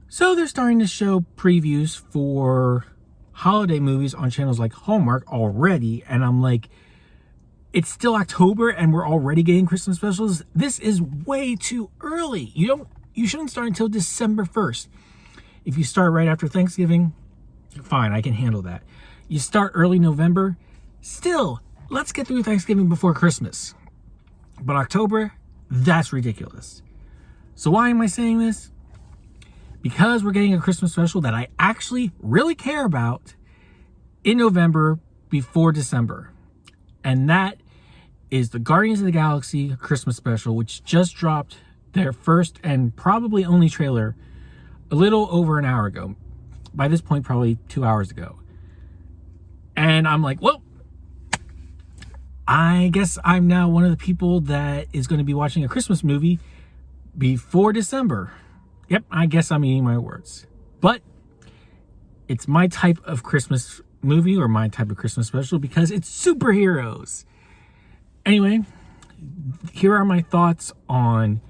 So they're starting to show previews for holiday movies on channels like Hallmark already, and I'm like, it's still October and we're already getting Christmas specials. This is way too early. You shouldn't start until December 1st. If you start right after Thanksgiving, fine, I can handle that. You start early November, still, let's get through Thanksgiving before Christmas. But October, that's ridiculous. So why am I saying this? Because we're getting a Christmas special that I actually really care about in November before December. And that is the Guardians of the Galaxy Christmas special, which just dropped their first and probably only trailer a little over an hour ago. By this point, probably 2 hours ago. And I'm like, well, I guess I'm now one of the people that is going to be watching a Christmas movie before December. Yep, I guess I'm eating my words. But it's my type of Christmas movie or my type of Christmas special because it's superheroes. Anyway, here are my thoughts on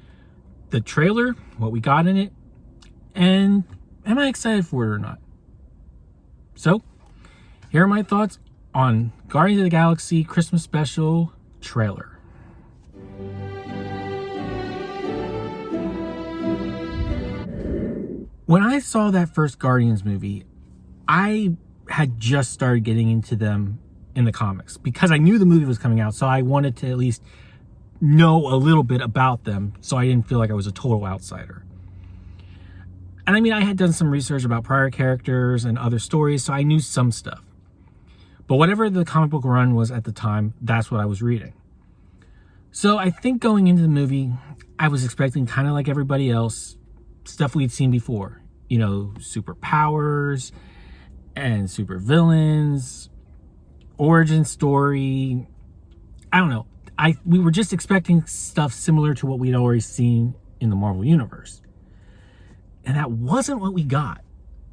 the trailer, what we got in it, and am I excited for it or not? So, here are my thoughts on Guardians of the Galaxy Christmas Special trailer. When I saw that first Guardians movie, I had just started getting into them in the comics because I knew the movie was coming out, so I wanted to at least know a little bit about them so I didn't feel like I was a total outsider. And I mean, I had done some research about prior characters and other stories, so I knew some stuff. But whatever the comic book run was at the time, that's what I was reading. So I think going into the movie, I was expecting kind of like everybody else, stuff we'd seen before. You know, superpowers and super villains, origin story. I don't know. We were just expecting stuff similar to what we'd already seen in the Marvel Universe. And that wasn't what we got.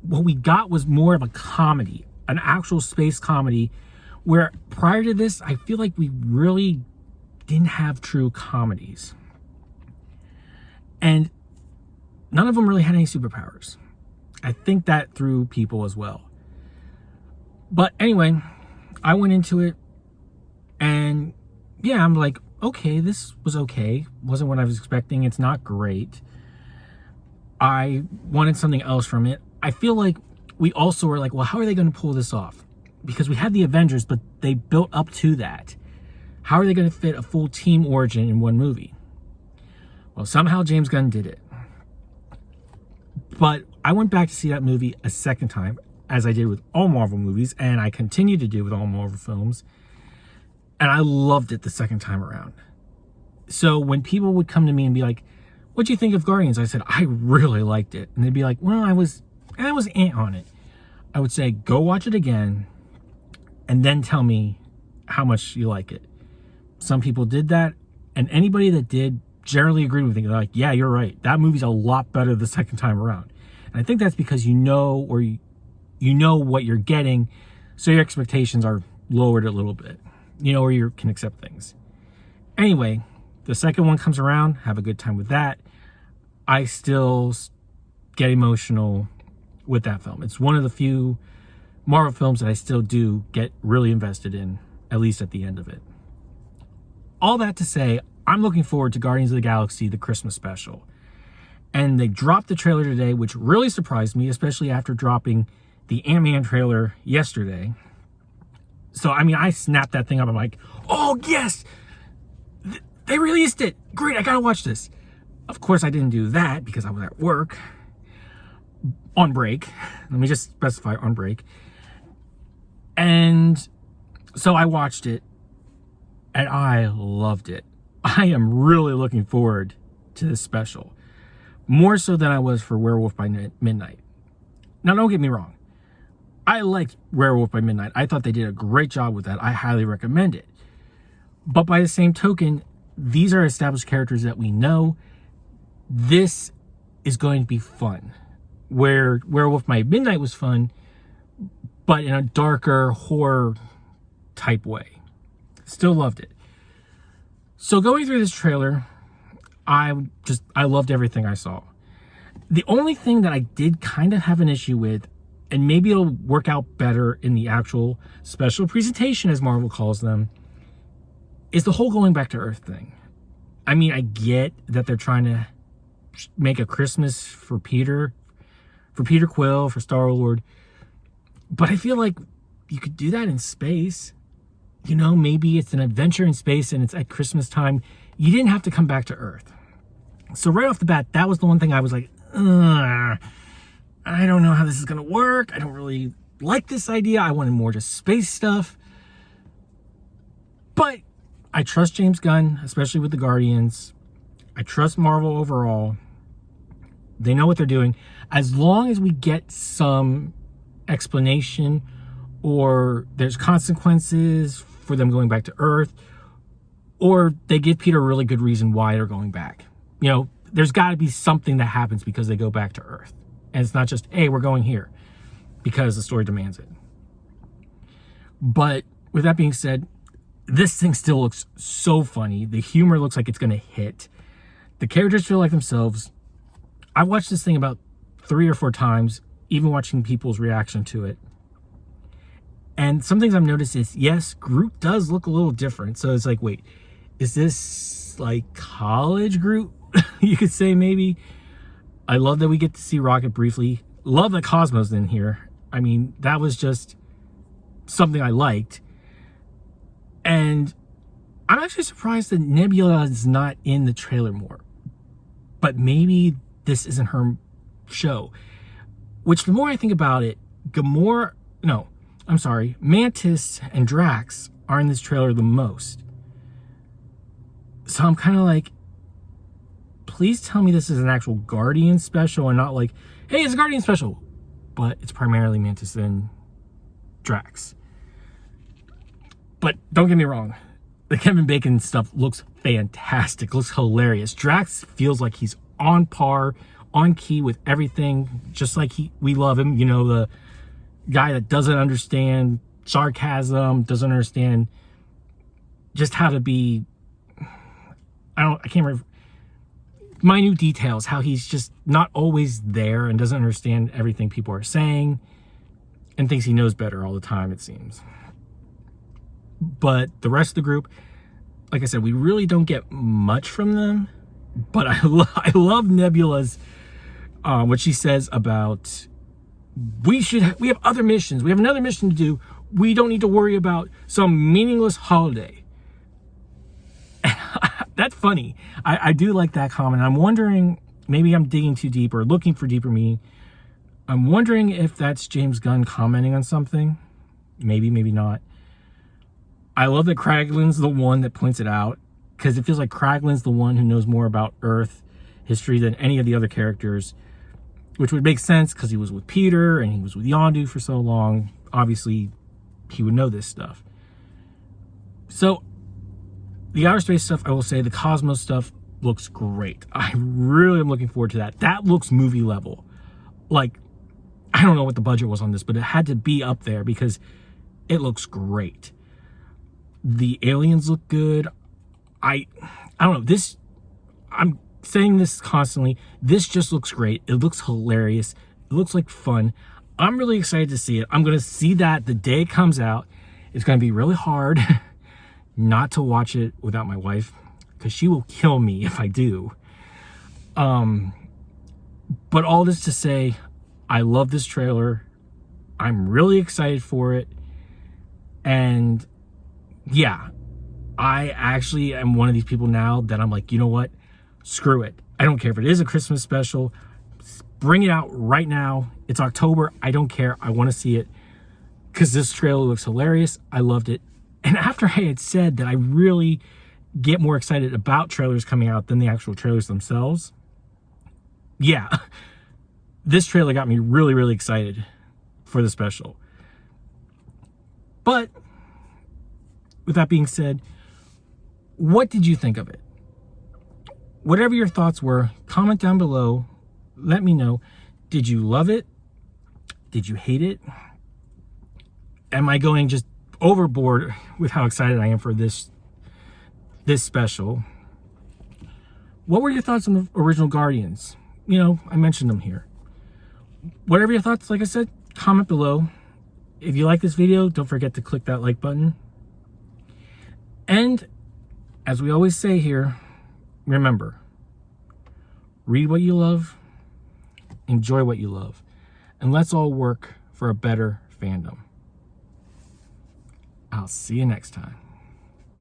What we got was more of a comedy, an actual space comedy, where prior to this, I feel like we really didn't have true comedies. And none of them really had any superpowers. I think that threw people as well. But anyway, I went into it and yeah, I'm like, okay, this was okay. Wasn't what I was expecting. It's not great. I wanted something else from it. I feel like we also were like, well, how are they going to pull this off? Because we had the Avengers, but they built up to that. How are they going to fit a full team origin in one movie? Well, somehow James Gunn did it. But I went back to see that movie a second time, as I did with all Marvel movies, and I continue to do with all Marvel films. And I loved it the second time around. So when people would come to me and be like, what'd you think of Guardians? I said, I really liked it. And they'd be like, well, I was on it. I would say, go watch it again and then tell me how much you like it. Some people did that, and anybody that did generally agreed with me. They're like, yeah, you're right. That movie's a lot better the second time around. And I think that's because you know what you're getting, so your expectations are lowered a little bit. You know, where you can accept things. Anyway, the second one comes around, have a good time with that. I still get emotional with that film. It's one of the few Marvel films that I still do get really invested in, at least at the end of it. All that to say, I'm looking forward to Guardians of the Galaxy, the Christmas special. And they dropped the trailer today, which really surprised me, especially after dropping the Ant-Man trailer yesterday. So, I mean, I snapped that thing up. I'm like, oh, yes! They released it! Great, I gotta watch this. Of course, I didn't do that because I was at work. On break. Let me just specify, on break. And so I watched it, and I loved it. I am really looking forward to this special. More so than I was for Werewolf by Midnight. Now, don't get me wrong. I liked Werewolf by Midnight. I thought they did a great job with that. I highly recommend it. But by the same token, these are established characters that we know. This is going to be fun. Where Werewolf by Midnight was fun, but in a darker horror type way. Still loved it. So going through this trailer, I loved everything I saw. The only thing that I did kind of have an issue with, and maybe it'll work out better in the actual special presentation, as Marvel calls them, is the whole going back to Earth thing. I mean, I get that they're trying to make a Christmas for Peter Quill, for Star-Lord, but I feel like you could do that in space. You know, maybe it's an adventure in space and it's at Christmas time. You didn't have to come back to Earth. So right off the bat, that was the one thing I was like, I don't know how this is going to work. I don't really like this idea. I wanted more just space stuff. But I trust James Gunn, especially with the Guardians. I trust Marvel overall. They know what they're doing. As long as we get some explanation or there's consequences for them going back to Earth, or they give Peter a really good reason why they're going back. You know, there's got to be something that happens because they go back to Earth. And it's not just, hey, we're going here because the story demands it. But with that being said, this thing still looks so funny. The humor looks like it's going to hit. The characters feel like themselves. I watched this thing about 3 or 4 times, even watching people's reaction to it. And some things I've noticed is, yes, Groot does look a little different. So it's like, wait, is this like college Groot? You could say maybe. I love that we get to see Rocket briefly. Love that Cosmo's in here. I mean, that was just something I liked. And I'm actually surprised that Nebula is not in the trailer more. But maybe this isn't her show. Which, the more I think about it, Mantis and Drax are in this trailer the most. So I'm kind of like, please tell me this is an actual Guardian special and not like, hey, it's a Guardian special. But it's primarily Mantis and Drax. But don't get me wrong, the Kevin Bacon stuff looks fantastic, looks hilarious. Drax feels like he's on par, on key with everything, just like we love him. You know, the guy that doesn't understand sarcasm, doesn't understand just how to be, I can't remember, minute details, how he's just not always there and doesn't understand everything people are saying and thinks he knows better all the time, it seems. But the rest of the group, like I said, we really don't get much from them. But I love Nebula's, what she says about, we have other missions. We have another mission to do. We don't need to worry about some meaningless holiday. That's funny. I do like that comment. I'm wondering, maybe I'm digging too deep or looking for deeper meaning. I'm wondering if that's James Gunn commenting on something. Maybe, maybe not. I love that Kraglin's the one that points it out, because it feels like Kraglin's the one who knows more about Earth history than any of the other characters, which would make sense because he was with Peter and he was with Yondu for so long. Obviously, he would know this stuff. So, the outer space stuff, I will say, the Cosmos stuff looks great. I really am looking forward to that. That looks movie level. Like, I don't know what the budget was on this, but it had to be up there because it looks great. The aliens look good. I don't know. This, I'm saying this constantly. This just looks great. It looks hilarious. It looks like fun. I'm really excited to see it. I'm going to see that the day it comes out. It's going to be really hard not to watch it without my wife, because she will kill me if I do. But all this to say, I love this trailer. I'm really excited for it. And yeah, I actually am one of these people now that I'm like, you know what? Screw it. I don't care if it is a Christmas special. Bring it out right now. It's October. I don't care. I want to see it because this trailer looks hilarious. I loved it. And after I had said that I really get more excited about trailers coming out than the actual trailers themselves, yeah, this trailer got me really, really excited for the special. But with that being said, what did you think of it? Whatever your thoughts were, comment down below. Let me know. Did you love it? Did you hate it? Am I going just overboard with how excited I am for this special? What were your thoughts on the original Guardians? you know, I mentioned them here. Whatever your thoughts, like I said, comment below. If you like this video, don't forget to click that like button. And as we always say here, remember, read what you love, enjoy what you love, and let's all work for a better fandom. I'll see you next time.